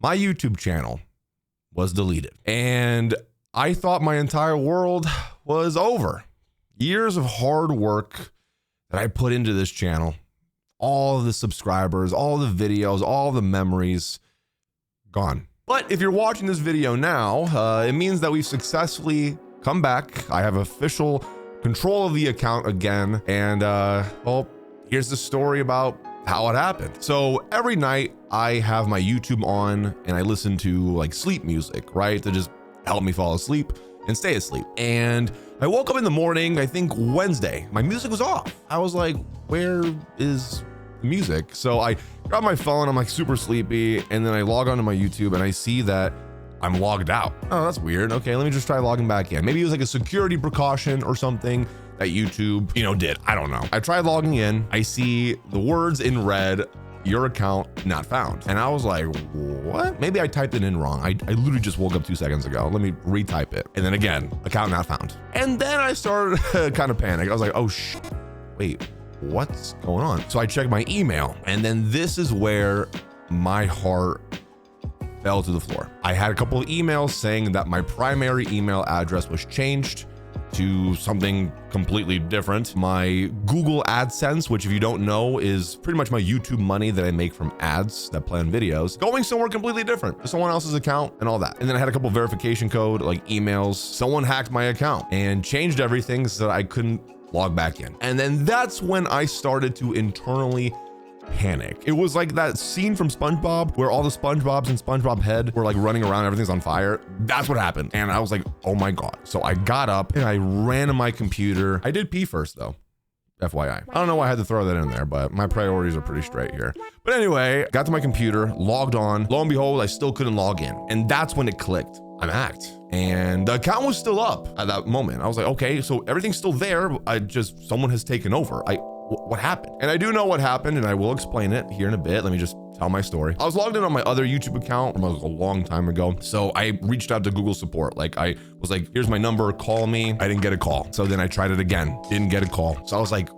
my YouTube channel was deleted. And I thought my entire world was over. Years of hard work that I put into this channel, all of the subscribers, all the videos, all the memories, gone. But if you're watching this video now, it means that we've successfully come back. I have official control of the account again. And well, here's the story about how it happened. So every night I have my YouTube on and I listen to like sleep music, right? To just help me fall asleep and stay asleep. And I woke up in the morning, I think Wednesday, my music was off. I was like, where is the music? So I grab my phone, I'm like super sleepy. And then I log onto my YouTube and I see that I'm logged out. Oh, that's weird. Okay, let me just try logging back in. Maybe it was like a security precaution or something that YouTube, did. I don't know. I tried logging in. I see the words in red, your account not found. And I was like, what? Maybe I typed it in wrong. I literally just woke up 2 seconds ago. Let me retype it. And then again, account not found. And then I started kind of panic. I was like, oh wait, what's going on? So I checked my email and then this is where my heart fell to the floor. I had a couple of emails saying that my primary email address was changed to something completely different. My Google AdSense, which if you don't know is pretty much my YouTube money that I make from ads that play on videos, going somewhere completely different to someone else's account and all that. And then I had a couple of verification code like emails. Someone hacked my account and changed everything so that I couldn't log back in. And then that's when I started to internally panic. It was like that scene from SpongeBob where all the SpongeBobs in SpongeBob head were like running around, everything's on fire. That's what happened. And I was like, oh my God. So I got up and I ran to my computer. I did pee first though, FYI. I don't know why I had to throw that in there, but my priorities are pretty straight here. But anyway, got to my computer, logged on. Lo and behold, I still couldn't log in. And that's when it clicked. I'm hacked. And the account was still up at that moment. I was like, okay, so everything's still there. Someone has taken over. What happened? And I do know what happened and I will explain it here in a bit. Let me just tell my story. I was logged in on my other YouTube account from a long time ago. So I reached out to Google support. Like I was like, here's my number, call me. I didn't get a call. So then I tried it again, didn't get a call. So I was like,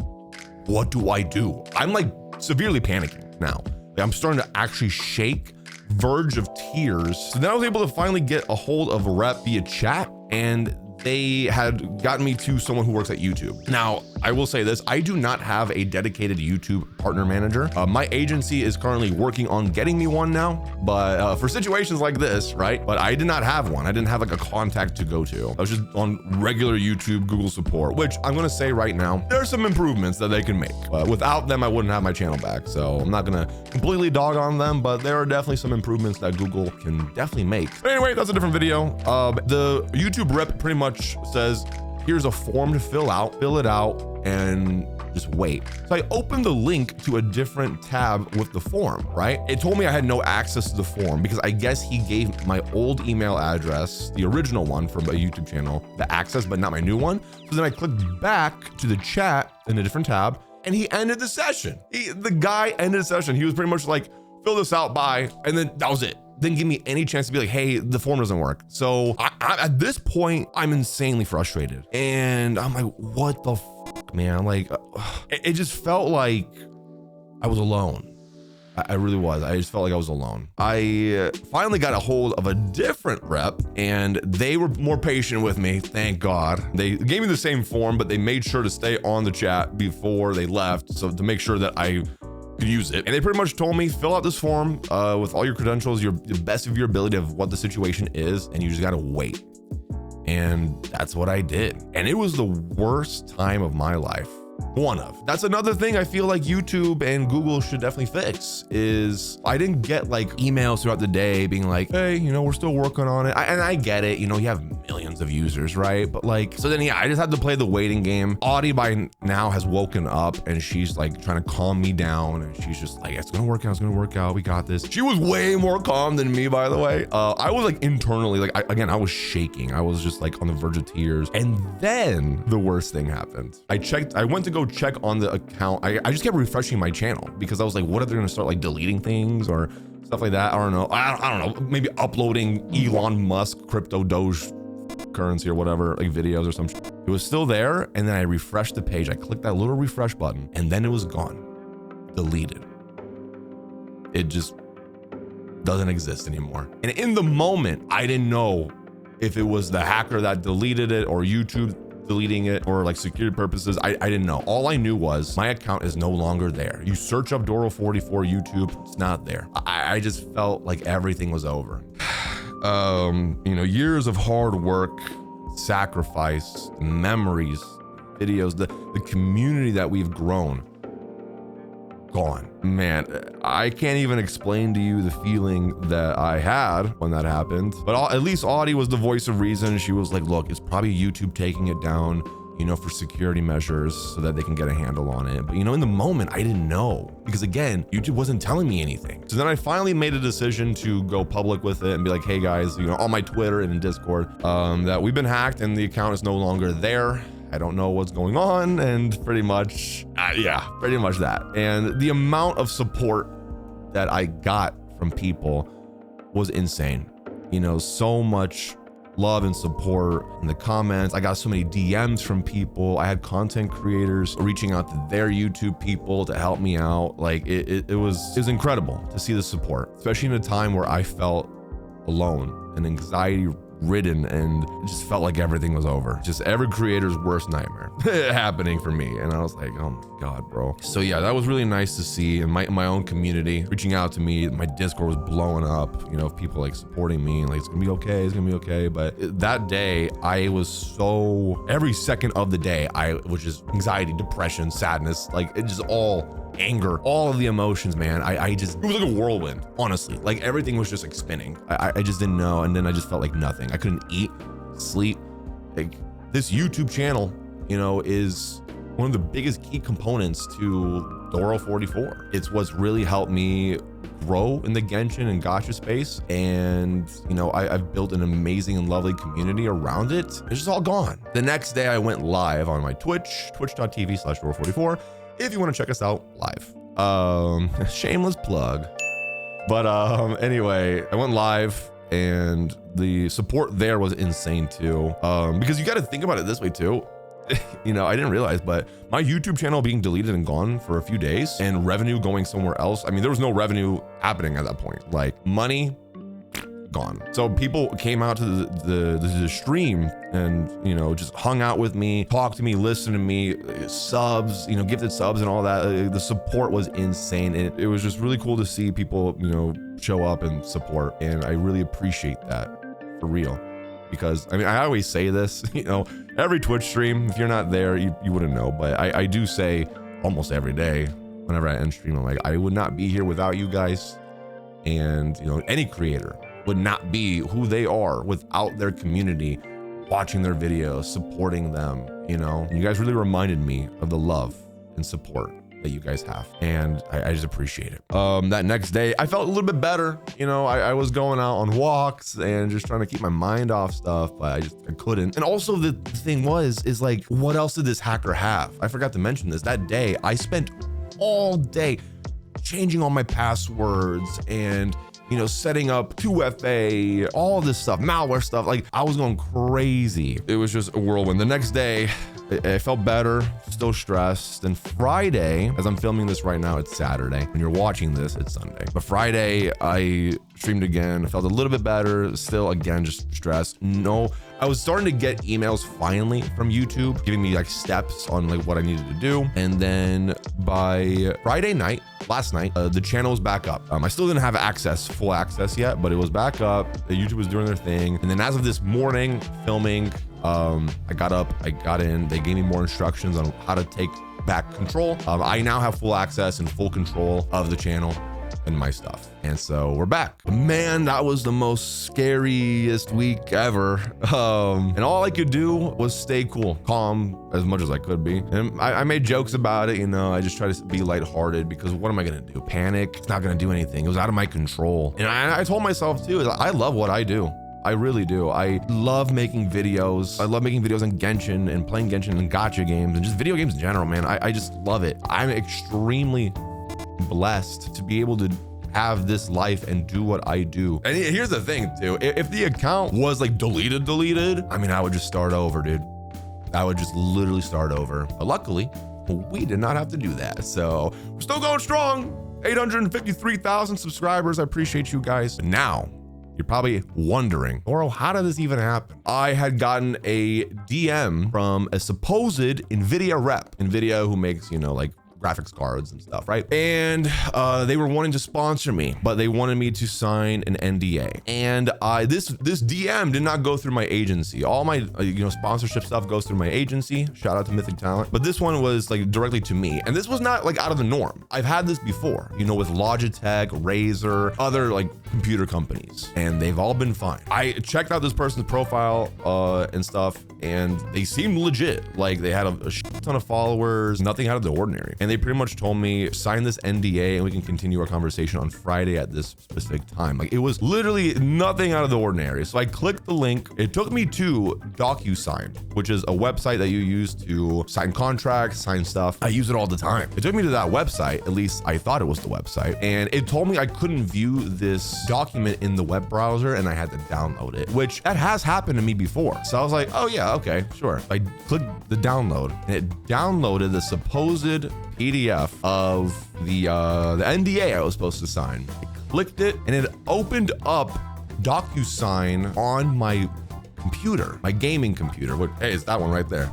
what do I do? I'm like severely panicking now. Like, I'm starting to actually shake, verge of tears. So then I was able to finally get a hold of a rep via chat and they had gotten me to someone who works at YouTube. Now, I will say this, I do not have a dedicated YouTube partner manager. My agency is currently working on getting me one now, but for situations like this, right? But I did not have one. I didn't have like a contact to go to. I was just on regular YouTube Google support, which I'm gonna say right now, there are some improvements that they can make. Without them, I wouldn't have my channel back. So I'm not gonna completely dog on them, but there are definitely some improvements that Google can definitely make. But anyway, that's a different video. The YouTube rep pretty much says, here's a form to fill it out and just wait. So I opened the link to a different tab with the form, right? It told me I had no access to the form because I guess he gave my old email address, the original one from a YouTube channel, the access, but not my new one. So then I clicked back to the chat in a different tab and he ended the session. The guy ended the session. He was pretty much like, fill this out, bye. And then that was it. Didn't give me any chance to be like, hey, the form doesn't work. So at this point, I'm insanely frustrated. And I'm like, what the fuck, man? Like, it just felt like I was alone. I really was. I just felt like I was alone. I finally got a hold of a different rep and they were more patient with me, thank God. They gave me the same form, but they made sure to stay on the chat before they left. So to make sure that I could use it. And they pretty much told me, fill out this form with all your credentials, the best of your ability of what the situation is, and you just gotta wait. And that's what I did. And it was the worst time of my life. One of. That's another thing I feel like YouTube and Google should definitely fix is I didn't get like emails throughout the day being like, hey, we're still working on it. And I get it, you have millions of users, right? But like, so then yeah, I just had to play the waiting game. Audie by now has woken up and she's like trying to calm me down. And she's just like, it's gonna work out. We got this. She was way more calm than me, by the way. I was like internally, like I was shaking. I was just like on the verge of tears. And then the worst thing happened. I went to go check on the account. I just kept refreshing my channel because I was like, what if they're gonna start like deleting things or stuff like that? I don't know. I don't know. Maybe uploading Elon Musk crypto Doge currency or whatever, like videos or some shit. It was still there. And then I refreshed the page. I clicked that little refresh button and then it was gone, deleted. It just doesn't exist anymore. And in the moment, I didn't know if it was the hacker that deleted it or YouTube deleting it or like security purposes. I didn't know. All I knew was my account is no longer there. You search up Doro44 YouTube, it's not there. I just felt like everything was over. Years of hard work, sacrifice, memories, videos, the community that we've grown, gone. Man, I can't even explain to you the feeling that I had when that happened. But at least Audie was the voice of reason. She was like, look, it's probably YouTube taking it down, for security measures so that they can get a handle on it. But in the moment, I didn't know, because again, YouTube wasn't telling me anything. So then I finally made a decision to go public with it and be like, hey guys, on my Twitter and in Discord, that we've been hacked and the account is no longer there. I don't know what's going on, and pretty much that. And the amount of support that I got from people was insane. So much love and support in the comments. I got so many DMs from people. I had content creators reaching out to their YouTube people to help me out. Like it was incredible to see the support, especially in a time where I felt alone and anxiety ridden, and it just felt like everything was over. Just every creator's worst nightmare happening for me. And I was like, oh my God, bro. So yeah, that was really nice to see. And my own community reaching out to me. My Discord was blowing up, people like supporting me and like, it's gonna be okay, it's gonna be okay. But that day, I was every second of the day, I was just anxiety, depression, sadness, like it just all anger, all of the emotions, man. It was like a whirlwind, honestly. Like everything was just like spinning. I just didn't know. And then I just felt like nothing. I couldn't eat, sleep. Like this YouTube channel, is one of the biggest key components to Doro44. It's what's really helped me grow in the Genshin and gacha space. And, I've built an amazing and lovely community around it. It's just all gone. The next day I went live on my Twitch, twitch.tv/Doro44. if you want to check us out live. Shameless plug. But anyway, I went live and the support there was insane too. Because you got to think about it this way too. I didn't realize, but my YouTube channel being deleted and gone for a few days and revenue going somewhere else. I mean, there was no revenue happening at that point. Like money gone. So people came out to the stream and, just hung out with me, talked to me, listened to me, subs, gifted subs and all that. The support was insane. And it was just really cool to see people, show up and support. And I really appreciate that, for real. Because I always say this, every Twitch stream, if you're not there, you wouldn't know. But I do say almost every day, whenever I end stream, I'm like, I would not be here without you guys. And, any creator would not be who they are without their community watching their videos, supporting them. You guys really reminded me of the love and support that you guys have, and I just appreciate it. That next day I felt a little bit better. I was going out on walks and just trying to keep my mind off stuff, but I couldn't. And also the thing is like, what else did this hacker have? I forgot to mention this. That day I spent all day changing all my passwords and setting up 2FA, all this stuff, malware stuff. Like I was going crazy. It was just a whirlwind. The next day, I felt better, still stressed. And Friday, as I'm filming this right now, it's Saturday. When you're watching this, it's Sunday. But Friday, I streamed again. I felt a little bit better. Still, again, just stressed. I was starting to get emails finally from YouTube, giving me like steps on like what I needed to do. And then by Friday night, last night, the channel was back up. I still didn't have full access yet, but it was back up. YouTube was doing their thing. And then as of this morning, filming, I got up, I got in, they gave me more instructions on how to take back control. I now have full access and full control of the channel and my stuff. And so we're back. Man, that was the most scariest week ever. And all I could do was stay cool, calm as much as I could be. And I made jokes about it, I just try to be lighthearted because what am I gonna do? Panic? It's not gonna do anything. It was out of my control. And I told myself too, I love what I do. I really do. I love making videos. I love making videos on Genshin and playing Genshin and gacha games and just video games in general, man. I just love it. I'm extremely blessed to be able to have this life and do what I do. And here's the thing too, if the account was like deleted, I would just start over, dude. I would just literally start over. But luckily, we did not have to do that. So we're still going strong. 853,000 subscribers. I appreciate you guys. But now, you're probably wondering, Oro, how did this even happen? I had gotten a DM from a supposed NVIDIA rep. NVIDIA who makes, you know, like graphics cards and stuff, right? And they were wanting to sponsor me, but they wanted me to sign an NDA. And this DM did not go through my agency. All my sponsorship stuff goes through my agency. Shout out to Mythic Talent. But this one was like directly to me. And this was not like out of the norm. I've had this before, you know, with Logitech, Razer, other like computer companies, and they've all been fine. I checked out this person's profile and stuff, and they seemed legit. Like they had a shit ton of followers, nothing out of the ordinary. And they pretty much told me, sign this NDA and we can continue our conversation on Friday at this specific time. Like it was literally nothing out of the ordinary. So I clicked the link. It took me to DocuSign, which is a website that you use to sign contracts, sign stuff. I use it all the time. It took me to that website, at least I thought it was the website. And it told me I couldn't view this document in the web browser and I had to download it, which that has happened to me before. So I was like, oh yeah, okay, sure. I clicked the download and it downloaded the supposed PDF of the NDA I was supposed to sign. I clicked it and it opened up DocuSign on my computer, my gaming computer. Hey, it's that one right there.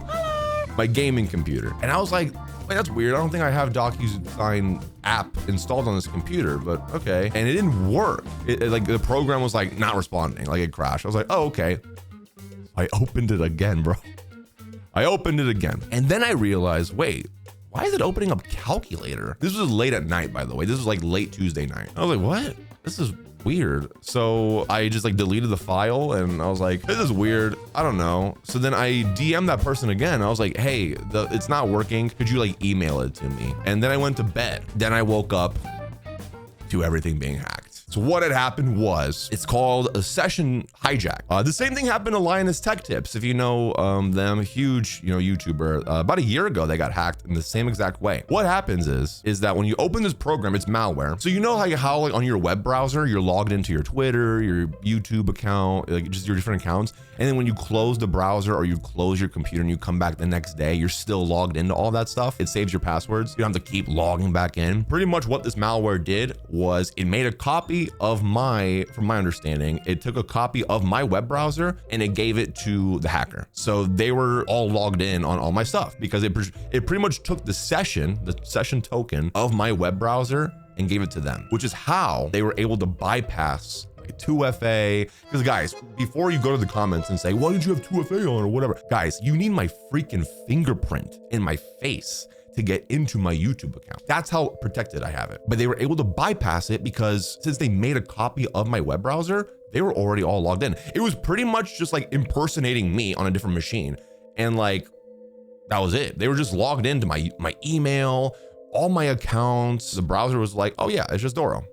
My gaming computer. And I was like, wait, that's weird. I don't think I have DocuSign app installed on this computer, but okay. And it didn't work. Like the program was like not responding, like it crashed. I was like, oh, okay. I opened it again, bro. I opened it again. And then I realized, wait, why is it opening up calculator? This was late at night, by the way. This was like late Tuesday night. I was like, what? This is weird. So I just like deleted the file and I was like, this is weird. I don't know. So then I DM'd that person again. I was like, hey, it's not working. Could you like email it to me? And then I went to bed. Then I woke up to everything being hacked. So what had happened was, it's called a session hijack. The same thing happened to Linus Tech Tips. If you know them, huge, YouTuber. About a year ago, they got hacked in the same exact way. What happens is that when you open this program, it's malware. So you know how like on your web browser, you're logged into your Twitter, your YouTube account, like just your different accounts. And then when you close the browser or you close your computer and you come back the next day, you're still logged into all that stuff. It saves your passwords. You don't have to keep logging back in. Pretty much what this malware did was it made a copy of from my understanding, it took a copy of my web browser and it gave it to the hacker. So they were all logged in on all my stuff because it pretty much took the session token of my web browser and gave it to them, which is how they were able to bypass 2FA. Because guys, before you go to the comments and say, why did you have 2FA on or whatever? Guys, you need my freaking fingerprint in my face to get into my YouTube account. That's how protected I have it. But they were able to bypass it because since they made a copy of my web browser, they were already all logged in. It was pretty much just like impersonating me on a different machine. And like, that was it. They were just logged into my email, all my accounts. The browser was like, oh yeah, it's just Doro.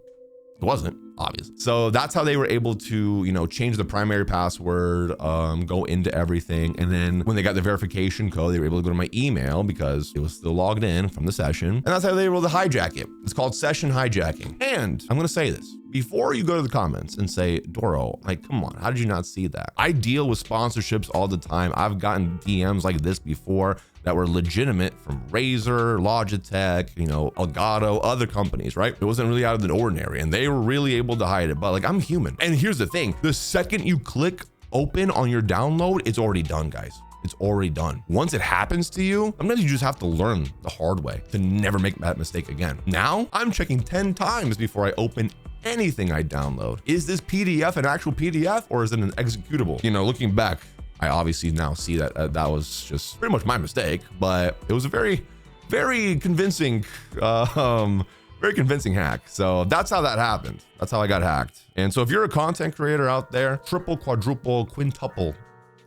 It wasn't, obviously. So that's how they were able to, change the primary password, go into everything. And then when they got the verification code, they were able to go to my email because it was still logged in from the session. And that's how they were able to hijack it. It's called session hijacking. And I'm gonna say this, before you go to the comments and say, Doro, like, come on, how did you not see that? I deal with sponsorships all the time. I've gotten DMs like this before that were legitimate from Razer, Logitech, Elgato, other companies, right? It wasn't really out of the ordinary and they were really able to hide it, but like, I'm human. And here's the thing, the second you click open on your download, it's already done, guys. It's already done. Once it happens to you, sometimes you just have to learn the hard way to never make that mistake again. Now I'm checking 10 times before I open anything I download. Is this PDF an actual PDF or is it an executable? Looking back, I obviously now see that that was just pretty much my mistake, but it was a very, very convincing, hack. So that's how that happened. That's how I got hacked. And so if you're a content creator out there, triple, quadruple, quintuple,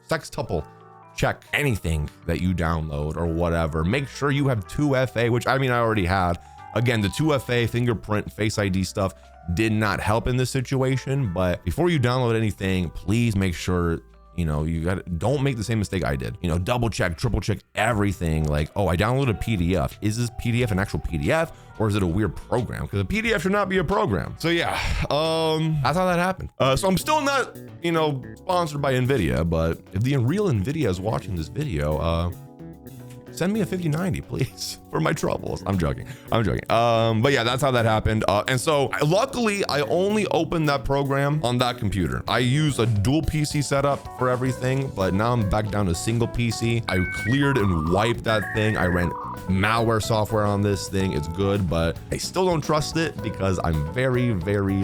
sextuple, check anything that you download or whatever. Make sure you have 2FA, which I already had. Again, the 2FA fingerprint Face ID stuff did not help in this situation, but before you download anything, please make sure don't make the same mistake I did. Double check, triple check everything. Like, oh, I downloaded a PDF. Is this PDF an actual PDF or is it a weird program? Because a PDF should not be a program. So yeah, that's how that happened. So I'm still not, sponsored by NVIDIA, but if the real NVIDIA is watching this video, send me a 5090, please, for my troubles. I'm joking. But yeah, that's how that happened. And so luckily I only opened that program on that computer. I used a dual PC setup for everything, but now I'm back down to single PC. I cleared and wiped that thing. I ran malware software on this thing. It's good, but I still don't trust it because I'm very,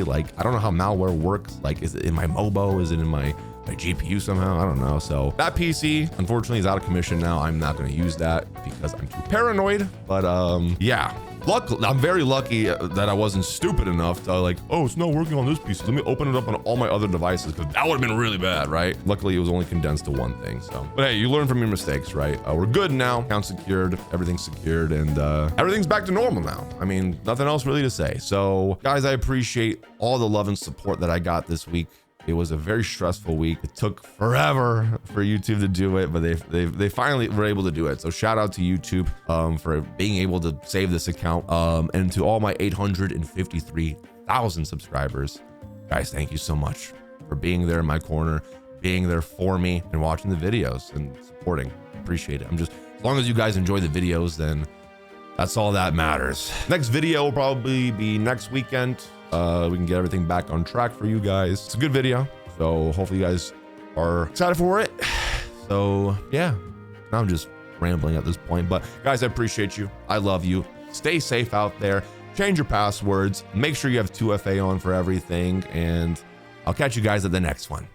like, I don't know how malware works. Like, is it in my MOBO? Is it in my GPU somehow? I don't know. So that PC unfortunately is out of commission now. I'm not going to use that because I'm too paranoid. But yeah, luckily, I'm very lucky that I wasn't stupid enough to like, oh, it's not working on this PC, let me open it up on all my other devices, because that would have been really bad, right? Luckily it was only condensed to one thing. So, but hey, you learn from your mistakes, right? We're good now. Account secured, everything's secured, and everything's back to normal now. I mean, nothing else really to say. So guys, I appreciate all the love and support that I got this week. It was a very stressful week. It took forever for YouTube to do it, but they finally were able to do it. So shout out to YouTube for being able to save this account, and to all my 853,000 subscribers. Guys, thank you so much for being there in my corner, being there for me, and watching the videos and supporting. Appreciate it. As long as you guys enjoy the videos, then that's all that matters. Next video will probably be next weekend. We can get everything back on track for you guys. It's a good video, so hopefully you guys are excited for it. So yeah, now I'm just rambling at this point, but guys, I appreciate you. I love you. Stay safe out there. Change your passwords. Make sure you have 2FA on for everything, and I'll catch you guys at the next one.